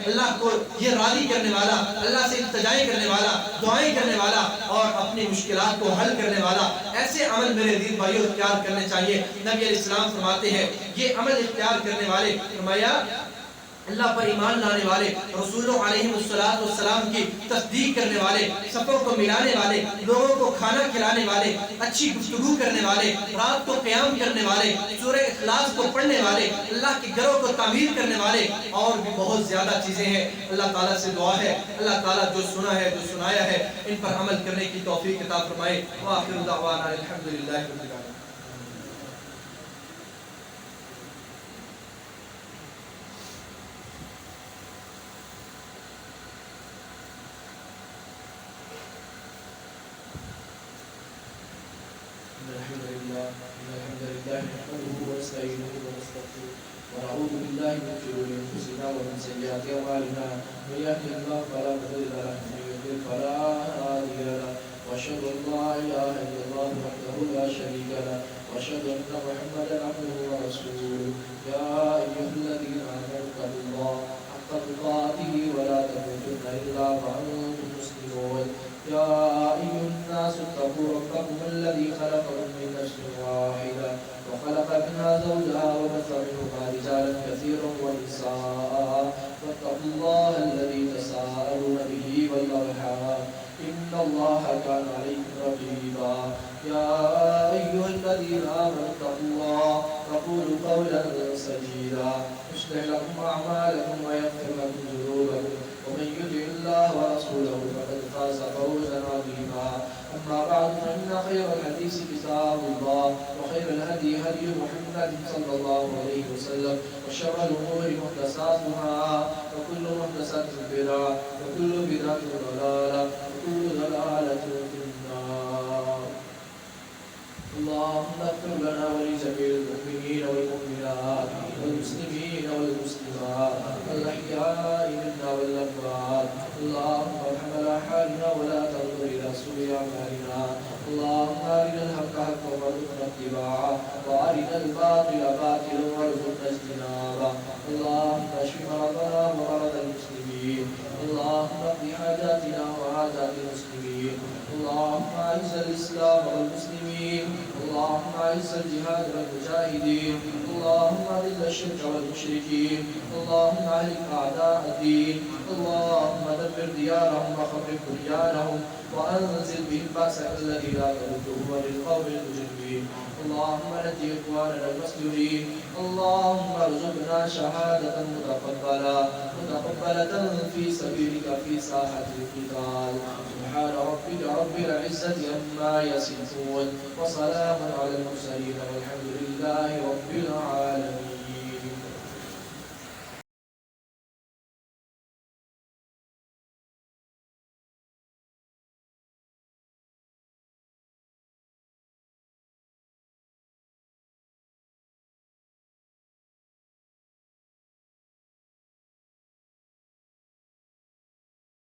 अल्लाह को ये राज़ी करने वाला, अल्लाह से इल्तिजाएं करने वाला, दुआएं करने वाला और अपनी मुश्किलात को हल करने वाला। ऐसे अमल मेरे दीन भाइयों इख्तियार करने चाहिए। नबी अलैहिस्सलाम फरमाते हैं ये अमल इख्तियार करने वाले, फरमाया अल्लाह पर ईमान लाने वाले, रसूलों अलैहिस्सलाम की तस्दीक करने वाले, सफ़ों को मिलाने वाले, लोगों को खाना खिलाने वाले, अच्छी गुफ्तगू करने वाले, रात को क़याम करने वाले, सूरह इखलास को पढ़ने वाले, अल्लाह के घरों को तामीर करने वाले और भी बहुत ज़्यादा चीज़ें हैं। अल्लाह ताला से दुआ है अल्लाह ताला जो सुना है, जो सुनाया है, इन पर अमल करने की तौफीक अता फरमाए। व आखिरु दअवाना अल्हम्दुलिल्लाहि रब्बिल आलमीन। अल्हम्दुलिल्लाह नहमदुहु व नस्तईनुहु व नस्तगफिरुह व नऊज़ु बिल्लाहि मिन शुरूरि अंफुसिना व मिन सय्यिआति अमालिना मन यहदिहिल्लाहु फला मुदिल्ल लहु व मन युद्लिल फला हादिय लहु व अशहदु अन ला इलाहा इल्लल्लाहु वहदहु ला शरीका लहु व अशहदु अन्न मुहम्मदन अब्दुहु व रसूलुहु। या अय्युहल्लज़ीना आमनु इत्तक़ुल्लाह हक़्क़ तुक़ातिहि व ला तमूतुन्ना इल्ला व अंतुम मुस्लिमून। या अय्युहन्नासु इत्तक़ू रब्बकुम अल्लज़ी खलक़कुम मिन नफ्सिन वाहिदा व खलक़ मिन्हा ज़ौजहा व बस्स मिन्हुमा रिजालन कसीरन व निसाअ वत्तक़ुल्लाह अल्लज़ी तसाअलून बिही वल अरहाम इन्नल्लाहा काना अलैकुम रक़ीबा। या अय्युहल्लज़ीना आमनु इत्तक़ुल्लाह व क़ूलू क़ौलन सदीदा युस्लिह लकुम अअमालकुम व यग़फिर लकुम ज़ुनूबकुम वमन युति'िल्लाह व रसूलहु फ़क़द फ़ाज़ फ़ौज़न अज़ीमा। अम्मा बअद फ़इन्न ख़ैरल हदीस किताबुल्लाह व ख़ैरल हदी हदी मुहम्मद सल्लल्लाहु अलैहि वसल्लम व शर्रल उमूरि मुहदसातुहा व कुल्लु मुहदसतिन बिदअह व कुल्लु बिदअतिन दलालह व कुल्लु दलालतिन फिन्नार। اللهم اغفر لنا ولجميع المؤمنين والمؤمنات والمسلمين والمسلمات الأحياء منا والأموات. اللهم ارحم على حالنا ولا تنظر إلى سوء أعمالنا. اللهم أرنا الحق حقا وارزقنا اتباعه وأرنا الباطل باطلا وارزقنا اجتنابه. اللهم اشف مرضنا ومرضى المسلمين. اللهم اقض حاجاتنا وحاجات المسلمين. اللهم أعز الإسلام والمسلمين. اللهم أعز الجهاد والمجاهدين. اللهم أذل الشرك والمشركين. اللهم أهلك أعداء الدين. اللهم دمر ديارهم وخرب بنيانهم وأنزل بهم بأسك الذي لا ترده عن القوم المجرمين. اللهم نجِ إخواننا المسلمين. اللهم ارزقنا شهادة متقبلة في سبيلك في ساحة القتال. سبحان ربك رب العزة عما يصفون وسلام على المرسلين والحمد لله رب العالمين.